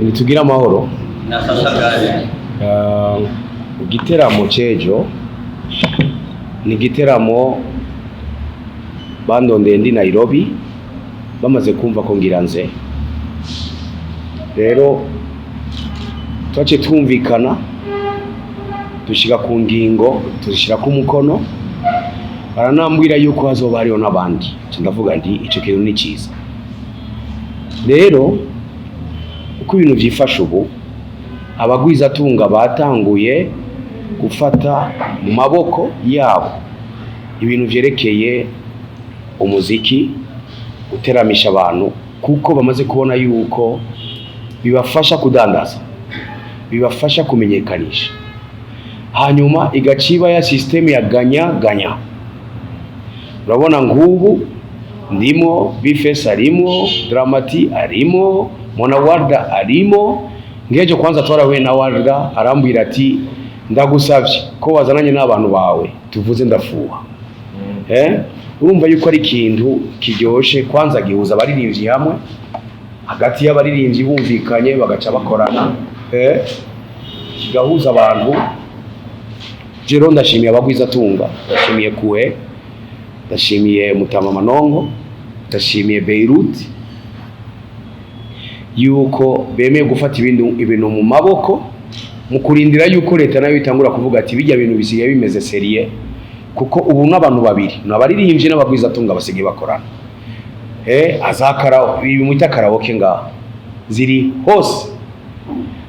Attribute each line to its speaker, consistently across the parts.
Speaker 1: nitugira amahoro igiteramo cejo ni igiteramo bandondeye ndi Nairobi bamaze kumva ko ngiranze rero twace twumvikana dushika ku ngingo tuzishira ku mukono baranambwira yuko hazoba hariho n'abandi ndavuga ndi ico kintu ni ciza rero uko ibintu vyifasha ubu abagwiza tunga batanguye gufata mu maboko yabo ibintu vyerekeye umuziki uteramisha abantu kuko bamaze kubona yuko bibafasha kudandaza bibafasha kumenyekanisha hanyuma igaciba ya system ya ganya urabona ngubu ndimo bifesa arimo dramati arimo mona warda arimo ngejo kwanza twarahuye na warda arambwira ati ndagusavye ko wazananye n'abantu bawe tuvuze ndafuha urumva yuko ari ikintu kiryoshe kwanza gihuza abaririmbyi hamwe hagati y'abaririmbyi bumvikanye bagaca bakorana kigahuza abantu jero ndashimiye abagwiza tunga ndashimiye kuwe ndashimiye Mutama Manongo ndashimiye Beirut yuko bemeye gufata ibintu mu maboko mu kurindira yuko leta nayo itangura kuvuga ati bijya bintu bisigaye bimeze serie kuko ubu n'abantu babiri nabaririmbye n'abagwiza tunga basigaye bakorana azakara bimwita karaoke ngaho ziri hose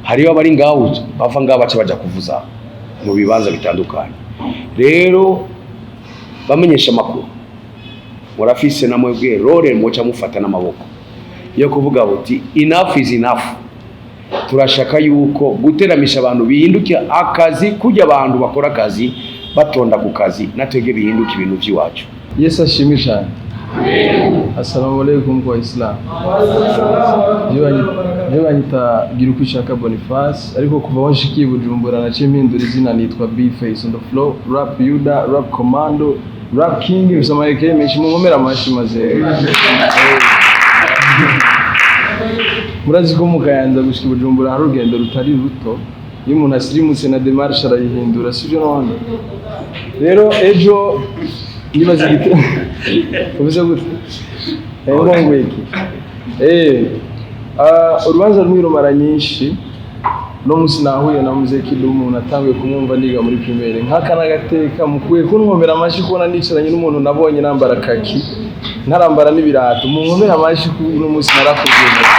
Speaker 1: hariyo abari ngaho bava ngaho baca baja kuvuza mu bibanza bitandukanye rero bamenyesha makuru murafise na mwebwe role mocha mufata n'amaboko yo kuvuga buti enough is enough turashaka yuko guteramisha abantu bihinduka akazi kujya abantu bakora akazi batonda ku kazi natwege bihinduka ibintu by'iwacu.
Speaker 2: Yesu ashimisha. Assalamu alaikum kwa Islam. Jewe anyita Girukwishaka Boniface ariko kuva washikiye Bujumbura naciye mpindura izina nitwa BIGFIZZO on the floor, rap Yuda, rap Commando, rap King bisamayeke menshi mu nkomera amashi maze. Murazi ko mukayanza gushika Bujumbura hari urugendo rutari ruto iyo umuntu asirimutse na démarche arayihindura sivyo none. Rero ejo nibaze gite ubuze gute ngongwe iki urubanza rw'irumara nyinshi no musi nahuye na muze Kidumu natangiye kumwumva niga muri primaire nkakana gateka mukuye kunkomera amashi kubona nicaranye n'umuntu nabonye nambara kaki ntarambara n'ibirato mu nkomera amashi no musi narakuvuye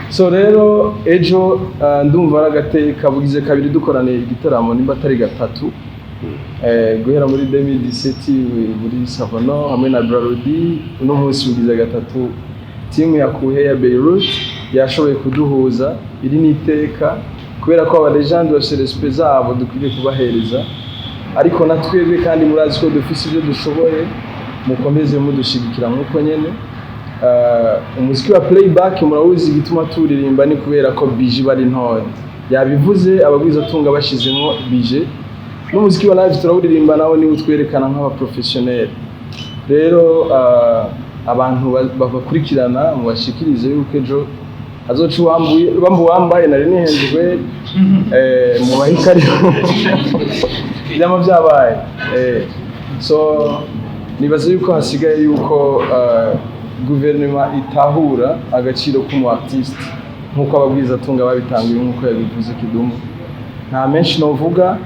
Speaker 2: so rero ejo ndumva aragateka bugize kabiri dukorane igitaramo nimba atari gatatu guhera muri 2017 muri Savano hamwe na Brarodi uno munsi bugize gatatu timu ya Kuhe ya Beirut yashoboye kuduhuza iri niteka kubera ko aba legend bose respect zabo dukwiriye kubahereza ariko natwebwe kandi murazi ko dufise ibyo dushoboye mukomeze mudushigikira nkuko nyene umuziki wa playback murawuzi bituma turirimba ni kubera ko bije bari ntoye yabivuze abagwiza tunga bashizemo bije n'umuziki wa live turawuririmba nawo ni utwerekana nk'aba professionnel rero abantu babakurikirana mu bashikirize yuko ejo azoca wambaye nari nihenzwe mu bahikari byama byabaye so nibaze yuko hasigaye yuko guverinoma itahura agaciro k'umu artiste nkuko ababwiza tunga babitanguye nkuko yabivuze Kidumu nta menshi novuga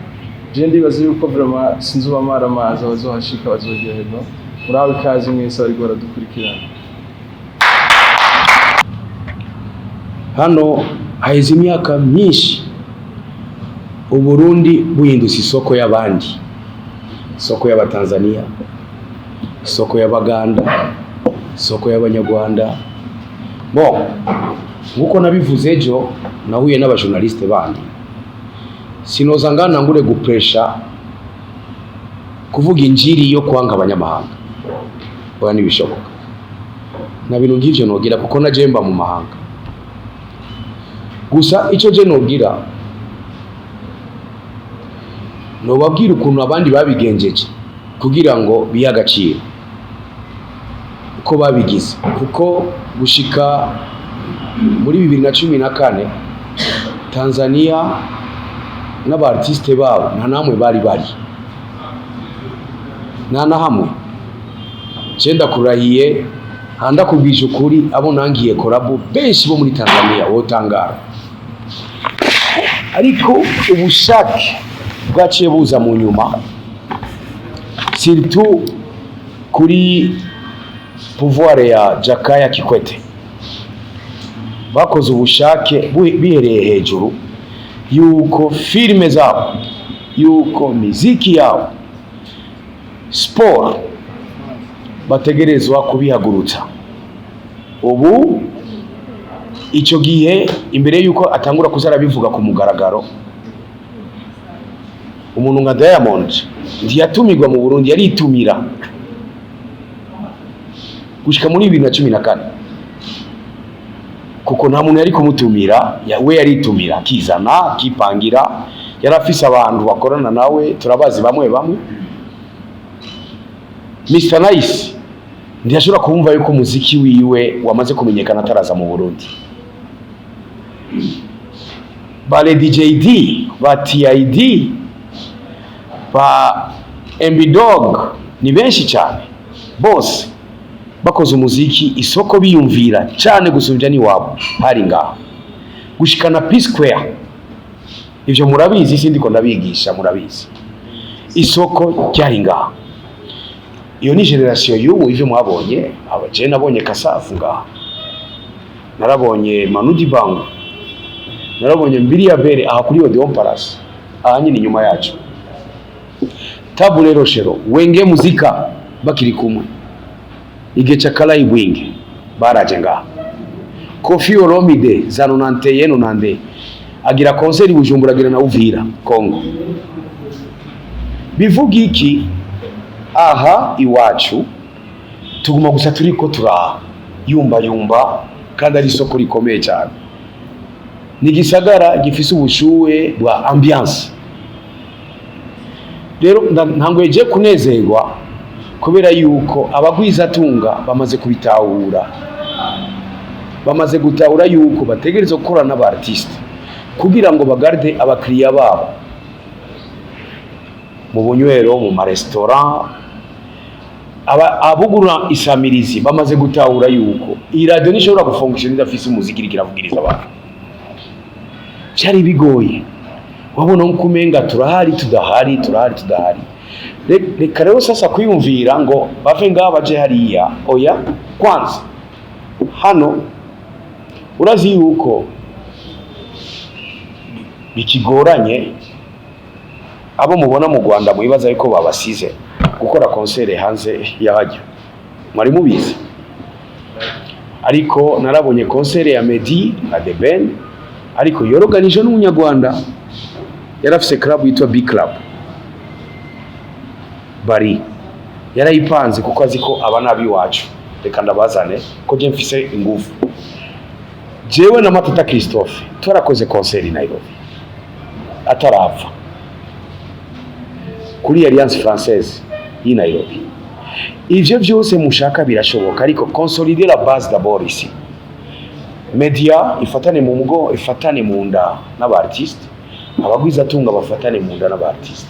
Speaker 2: je ndibaze yuko vraiment sinzuba maramaza bazohashika bazogeheno urabe kazi mwese bari baradukurikirana
Speaker 1: hano haize imyaka myinshi Uburundi buhindutse isoko y'abandi isoko y'abatanzania isoko y'abaganda isoko y'abanyarwanda nkuko nabivuze ejo nahuye n'abajournaliste bandi sinoza ngana ngure gupresha kuvuga injiri yo kwanga abanyamahanga oya nibishoboka na bintu ngivyo nogira kuko na jemba mu mahanga gusa ico je nogira no babwira ukuntu abandi babigenjeje kugira ngo biyagaciro ko babigize, kuko gushika muri 2014 Tanzania n'abartiste babo nta namwe bari nta na hamwe. Cyenda kurahiye handa kubwije ukuri abo nangiye korabo benshi bo muri Tanzania wotangara, ariko ubushake bwaciye buza mu nyuma, surtout kuri pouvoir ya Jakaya Kikwete. Bakoze ubushake bihereye hejuru yuko filime zabo, yuko muziki yabo, sport bategerezwa kubihagurutsa. Ubu icyo gihe imbere yuko atangura kuzara bivuga ku mugaragaro, umuntu nka Diamond ntiyatumirwa mu Burundi, yaritumira gushika muri 2014, kuko nta muntu yari kumutumira, we yaritumira akizana akipangira. Yarafise abantu bakorana nawe, turabazi bamwe Mr Nice ndiyashobora kumva yuko muziki wiwe wamaze kumenyekana ataraza mu Burundi. Bale DJD ba TID ba MB Dog ni benshi cyane, bose bakoze umuziki isoko biyumvira cyane gusubya ni wabo hari ngaho gushikana P Square. Ivyo murabizi, sindi ko ndabigisha, murabizi isoko ryari ngaho. Iyo ni generation y'ubu. Ivyo mwabonye abaje, nabonye Kasafu ngaho, narabonye Manudi Bangu, narabonye Mbiri ya Bere aha kuri Odeon Palace aha nyine inyuma yacu, Tabule Roshero, Wenge Muzika bakiri kumwe, Igecha Kalayi Bwinge baraje ngaho, Kofi Olomide za 91 agira concert Bujumbura, agira na Uvira Kongo. Bivuga iki? Aha iwacu tuguma gusa turiko turayumba kandi ari isoko rikomeye cyane, ni gisagara gifise ubushuwe bwa ambiance. Rero ntango yeje kunezerwa kubera yuko abagwiza tunga bamaze gutahura yuko bategerezwa gukora n'abartiste kugira ngo bagarde abakiriya babo mu bunywero, mu marestaurant. Abugura isamirizi bamaze gutahura yuko iyi radio nishobora gufunction idafise umuziki iravugiriza abantu. Cyari bigoye, wabona nkumenga turahari tudahari. Reka rero sasa kwiyumvira ngo bave ngaho baje hariya. Oya, kwanza hano urazi yuko bikigoranye abo mubona mu Rwanda mubibaza yuko babasize gukora concert hanze yahajya, mwari mubizi. Ariko narabonye concert ya Medi na The Ben, ariko yoroganije n'umunyarwanda, yarafise club yitwa Big Club bari yarayipanze kuko aziko abana biwacu, reka ndabazane ko je mfise ingufu. Jewe na Matata Christophe twarakoze concert i Nairobi atarapfa kuri Alliance Française i Nairobi. Ivyo byose mushaka birashoboka, ariko consolider la base d'abord ici. Media ifatane mu mugo, ifatane mu nda n'abartiste, abagwiza tunga bafatane mu nda n'abartiste.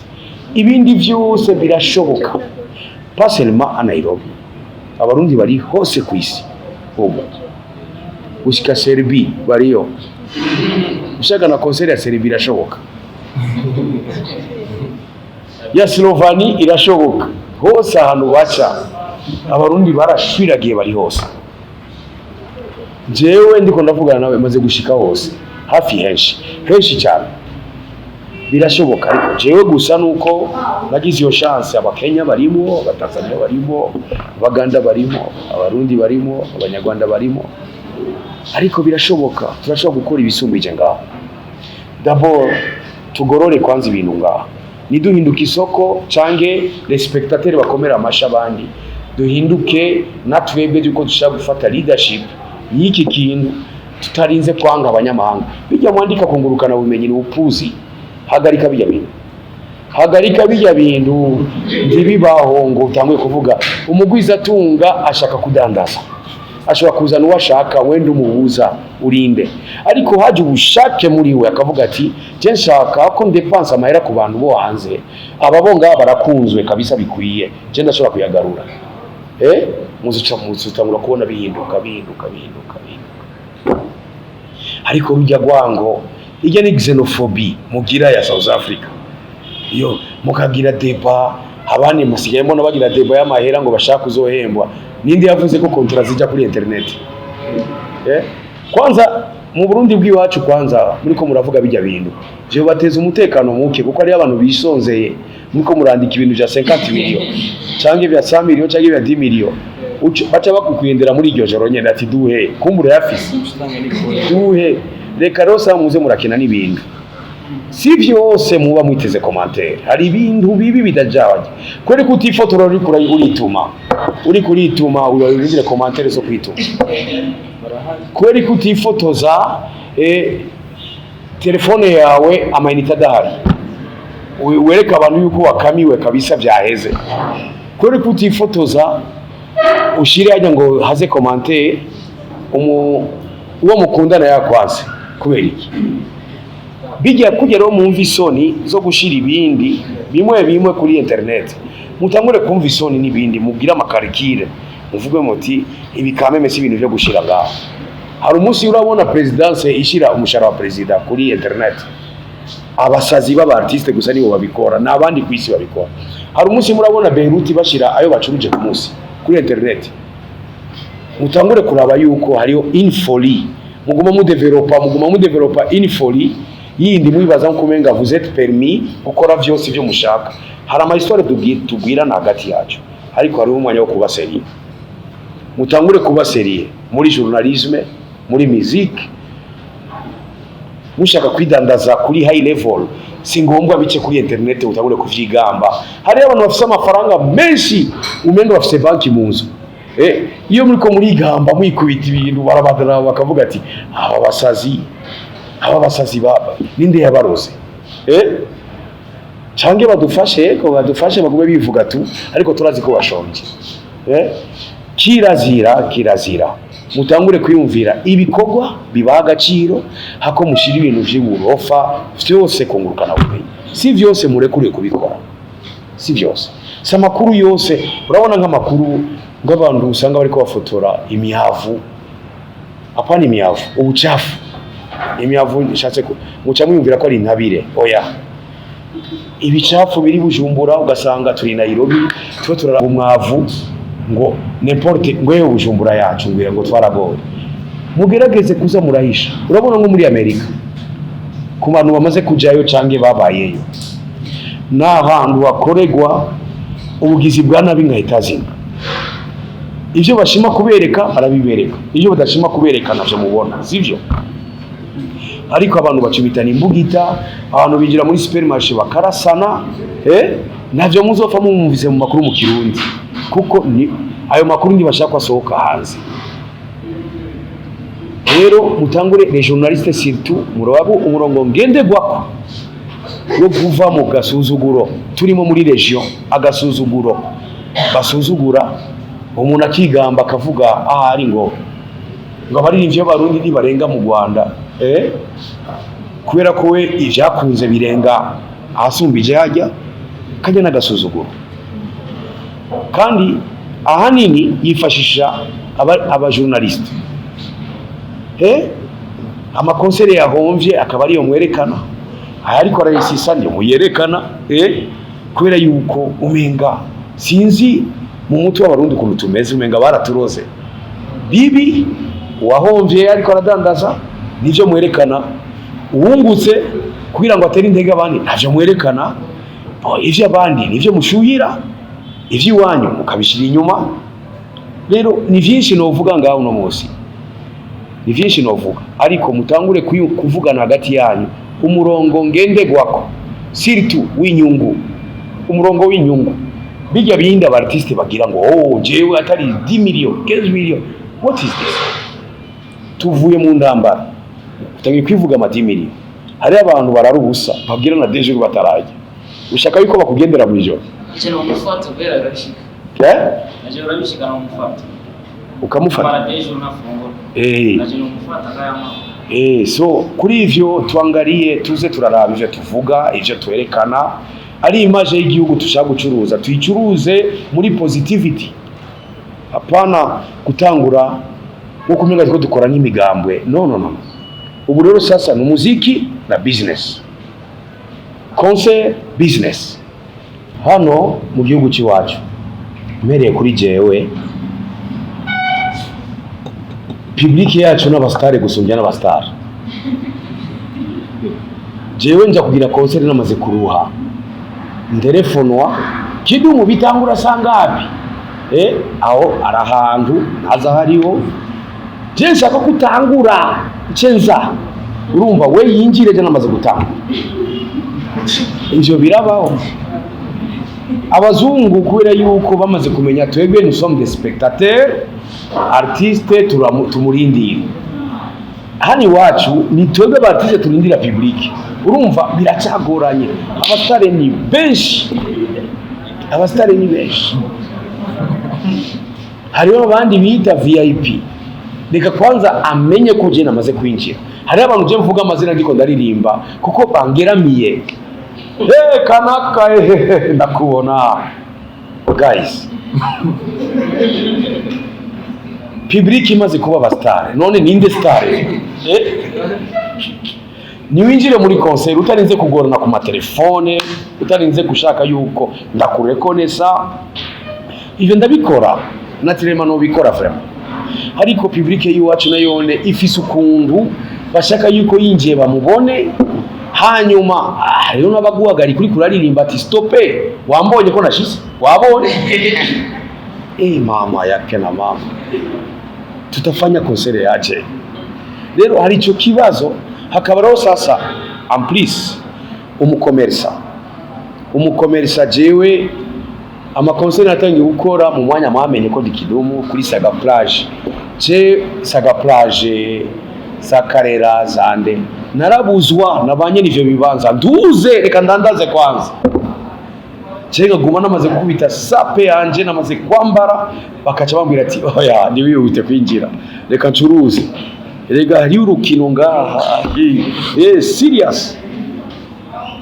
Speaker 1: Ibindi byose birashoboka, pas seulement à Nairobi. Abarundi bari hose kwisi ubu ushika Serbia bariyo, ushaka na concert ya Serbia irashoboka, ya Slovani irashoboka, hose ahantu baca abarundi barashwiragiye bari hose. Jewe ndiko ndavugana nawe maze gushika hose hafi henshi cyane, birashoboka. Ariko jewe gusa nuko nagize iyo chance, abakenya barimo, abatanzania barimo, abaganda barimo, abarundi barimo, abanyarwanda barimo, ariko birashoboka. Turashobora gukora ibisumbije ngaho. D'abord tugorore kwanza ibintu ngaho, niduhinduka isoko cange les spectateurs bakomera amasha abandi, duhinduke natwebwe duko dushaka gufata leadership y'iki kintu, tutarinze kwanga abanyamahanga. Bijya mwandika kungurukana bumenyi n'upuzi, hagarika bijya bintu. hagarika bijya bintu ntibibaho ngo utangwe kuvuga umugwiza atunga ashaka kudandaza, ashobora kuzana uwo ashaka wenda umubuza urinde, ariko haje ubushake muri we akavuga ati je nshaka ko ndepansa amahera ku bantu bo hanze, ababonga barakunzwe kabisa bikwiye, je ndashobora kuyagarura. Muzutangura kubona bihinduka. Ariko rujya gwango ijya ni xenophobie mugira ya South Africa, iyo mukagira deba abandi musigaye mbona bagira deba y'amahera ngo bashaka kuzohembwa. Ninde yavuze ko kontra zijya kuri internet? Kwanza mu Burundi bw'iwacu kwanza muriko muravuga bijya bintu je bateza umutekano muke, kuko ari abantu bisonzeye muriko murandika ibintu bya 50 million cyangwa bya 100 million cyangwa bya 10 million, baca bakukwendera muri iryo joro nyene ati duhe kumbura yafise duhe, reka rosa muze murakina n'ibintu. Si byose muba mwiteze commentaire, hari ibintu bibi bidajaje kwere kutifotora uri kurituma urabire commentaire zo kwituma, kwere kutifotoza telefone yawe amayinite adahari wereka abantu yuko wakamiwe kabisa byaheze, kwere kutifotoza ushire ajya ngo haze commentaire uwo mukundana yakwaze kubera iki bijya kugeraho mumva isoni zo gushira ibindi bimwe kuri internet, mutangure kumva isoni n'ibindi mugira amakarikire muvuge muti ibi kameme si ibintu byo gushira ngaho. Hari umunsi urabona presidence ishira umushara wa president kuri internet, abasazi baba artiste gusa nibo babikora n'abandi kwisi babikora. Hari umunsi murabona Beirut bashira ayo bacuruje ku munsi kuri internet, mutangure kuraba yuko hariyo infoli muguma mu developa infoli yindi mwibaza nkumenga vous êtes permis gukora byose byo mushaka. Hari ama histoire tugwira na hagati yacu, ariko hari umwanya wo kuba serieux. Mutangure kuba serieux muri journalisme, muri musique, mushaka kwidandaza kuri high level, si ngombwa bice kuri internet utangure kuvyigamba. Hari abantu bafite amafaranga menshi umenga bafite banki munzu, iyo muriko murigamba mwikubita ibintu barabadara bakavuga ati aba basazi baba ninde yabarose, cange badufashe bagume bivuga tu, ariko turazi ko bashonje. Kirazira mutangure kwiyumvira ibikorwa bibaha agaciro, hako mushira ibintu vy'uburofa vyose kungurukana bumenyi. Si vyose murekuriye kubikora, si vyose. Si amakuru yose urabona nk'amakuru ng'abantu usanga bariko bafotora imihavu, apana imihavu ubucafu, imihavu nshatse ko muca mwiyumvira ko ari intabire. Oya, ibicafu biri Bujumbura ugasanga turi Nairobi twe turara umwavu ngo n'importe ngo yo Bujumbura yacu ngo twaragoye. Mugerageze kuza murahisha. Urabona nko muri Amerika ku bantu bamaze kujayo cange babayeyo, n'ahantu bakoregwa ubugizi bwa nabi nkahitazina. Ivyo bashima kubereka arabibereka, ivyo badashima kubereka navyo mubona, sivyo? Ariko abantu bacubitana imbugita, abantu binjira muri supermarché bakarasana, navyo muzopfa mumvise mu makuru mu Kirundi, kuko ni ayo makuru ntibashaka asohoka hanze. Rero mutangure les journalistes surtout murababu umurongo ngendegwako yo kuva mu gasuzuguro turimo muri region, agasuzuguro basuzugura umuntu akigamba akavuga ari ngo abaririmbyi b'abarundi ntibarenga mu Rwanda, kubera ko we ivyakunze birenga ahasumbije hajya kajya n'agasuzuguro. Kandi ahanini yifashisha aba journaliste, amakonsere yahomvye akaba ariyo mwerekana, ariko arayisisa ndio muyerekana, kubera yuko umenga sinzi mu mutu w'abarundi ukuntu tumeze, umenga baraturose bibi wahomvye ariko aradandaza nivyo mwerekana, uwungutse kugira ngo atere intege abandi navyo mwerekana, ivyo abandi nivyo mushuhira, ivyo iwanyu mukabishira inyuma. Rero ni vyinshi novuga ngaho no munsi, ni vyinshi novuga, ariko mutangure kuvugana hagati yanyu umurongo ngendegwako surtout w'inyungu, umurongo w'inyungu. Bijya bindi abartiste bagira ngo jewe atari 10 million 15 million, what is this? Tuvuye mu ndambara utangiye kwivuga ama 10 million. Hari abantu bararubusa bagira na deje batarajya, ushaka yuko bakugendera mu ijoro
Speaker 3: icyo no mufata ubera agashika naje urabishikana mu mufata
Speaker 1: ukamufata
Speaker 3: mara dejo nafungura naje no mufata kayama
Speaker 1: so kuri ivyo tuangaliye tuze turaraba ivyo tuvuga ivyo twerekana ari image y'igihugu tushaka gucuruza tuyicuruze muri positivity apana kutangura nko kumenga ko dukora n'imigambwe no ubu rero sasa ni muziki na business concert business hano mu gihugu cyacu mpereye kuri jewe public yacu n'abastare gusumbya n'abastare jewe nja kugira concert namaze kuruha ndelefonwa Kidumu bitangura sangapi aho arahantu naza hariho je nshaka kutangura cenza urumva we yinjire je namaze gutanga ivyo birabaho abazungu kubera yuko bamaze kumenya twebwe nous sommes des spectateurs artistes tumurindira hani wacu ni twebwe bartiste turindira public urumva biracagoranye abastare ni benshi hariho abandi bita VIP reka kwanza amenye ko je namaze kwinjira hari abantu je mvuga amazina ndiko ndaririmba kuko bangeramiye kanaka ndakubona guys public imaze kuba abastare none ninde stare ni winjire muri concert utarinze kugorana ku matelefone utarinze gushaka yuko ndakurekonesa ivyo ndabikora naturellement no bikora vraiment ariko public yiwacu nayone ifise ukuntu bashaka yuko yinjiye bamubone hanyuma rero nabaguhagari kuri kuraririmba ati stope wambonye ko nashise wabonye mama yake na mama tutafanya concert yaje rero hari ico kibazo hakabaraho sasa amplis umukomersa jewe amakoncert natangiye gukora mu mwanya mwamenye ko Kidumu kuri Saga Plage Saga Plage Sakarera Zande narabuzwa nabanye n'ivyo bibanza nduze reka ndandaze kwanza cenga guma namaze gukubita sape yanje namaze kwambara bakaca bambwira ati oya niwihute kwinjira reka ncuruze rega hari urukino ngaha serious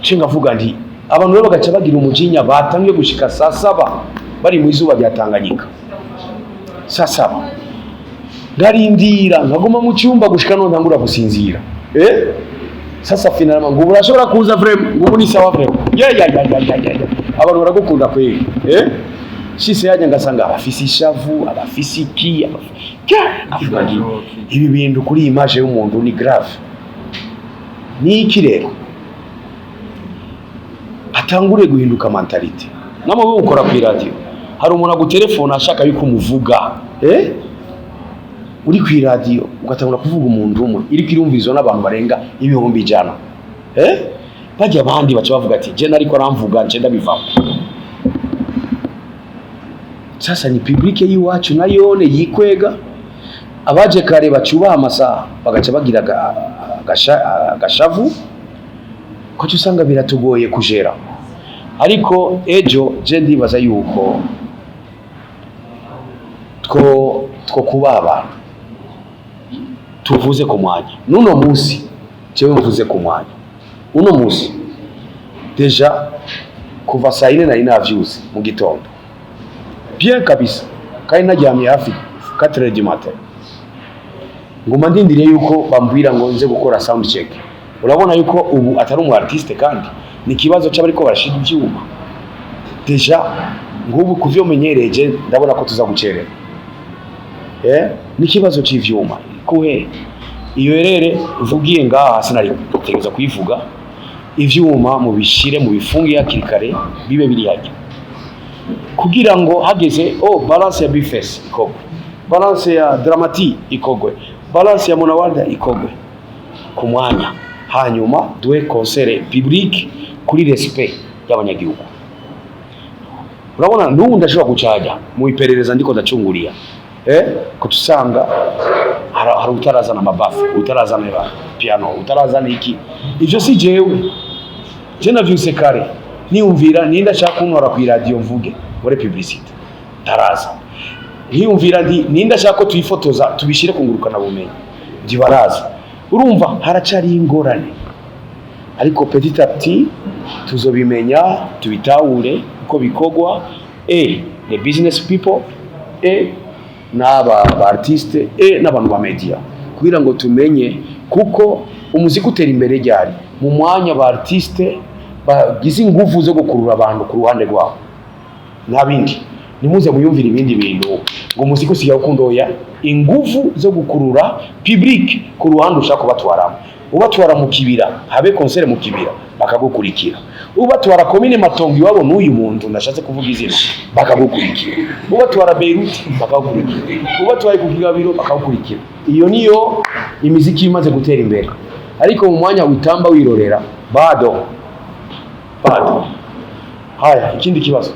Speaker 1: cenga vuga nti abantu rero bagaca bagira umujinya batangiye gushika saa 7 bari mu izuba rya Tanganyika saa 7 ndarindira nkaguma mu cyumba gushika none ntangura gusinzira sasa finalement ngo urashobora kuza vraiment ngo ni sawa vraiment abantu baragukunda kweli shise yaje ngasanga abafisi ishavu abafisi iki avuga nti ibi bintu kuri image y'umuntu ni grave ni iki rero atangure guhinduka mentality namwe ukora ku radio hari umuntu agutelefona ashaka yuko umuvuga uri ku radio ugatangura kuvuga umuntu umwe iri kirumvizwa n'abantu barenga 100,000 bajya abandi baca bavuga ati je nariko aramvuga nje ndabivaho sasa ni public yiwacu nayone yikwega abaje kare bacubaha amasaha bagaca bagira agashavu ko usanga biratugoye kujera ariko ejo je ndibaza yuko two kubaba tuvuze ku mwanya nuno musi jewe mvuze ku mwanya uno musi deja kuva saa 4 nari navyuze mu gitondo bien kabisa kandi najyamye hafi 4h du matin nguma ndindire yuko bambwira ngo nze gukora sound check urabona yuko ubu atari umu artiste kandi ni kibazo cy'abariko barashira ibyuma deja ngubu kuvyo menyereje ndabona ko tuza gucerera ni kibazo cy'ivyuma kuhe iyo rere uvugiye ngaha sinari gutegeza kuyivuga ivyuma mu bishire mu bifungi hakirikare bibe biri hajya kugira ngo hageze balance ya bifes ikogwe balance ya dramati ikogwe balance ya monawalda ikogwe ku mwanya hanyuma duwe concert public kuri respect y'abanyagihugu urabona n'ubu ndashobora gucaja mu iperereza ndiko ndacunguria ko tusanga hari utarazana mabafu utarazana piano utarazana iki ivyo si jewe je navyuse kare niyumvira ninda ashaka kuntora ku radio mvuge muri publicity taraza niyumvira ninda ashaka ko tuyifotoza tubishire kungurukana bumenyi ndibaraza urumva haracari ingorane ariko petit à petit tuzobimenya tubitahure uko bikogwa the business people n'aba artiste n'abantu ba media kugira ngo tumenye kuko umuziki utera imbere ryari mu mwanya ba artiste bagize ingufu zo gukurura abantu ku ruhande rwabo nabindi nimuze muyumvira ibindi bintu ngo umuziki usigaye ukundoya ingufu zo gukurura public ku ruhande ushaka kubatwaramo ubatwara mu kibira habe concert mu kibira bakagukurikira ubatwara komine Matongo iwabo n'uyu muntu ndashatse kuvuga izina bakagukurikira ubatwara Beirut bakagukurikira ubatwaye ku Kigabiro bakagukurikira iyo niyo imiziki imaze gutera imbere ariko mu mwanya witamba wirorera bado haya ikindi kibazo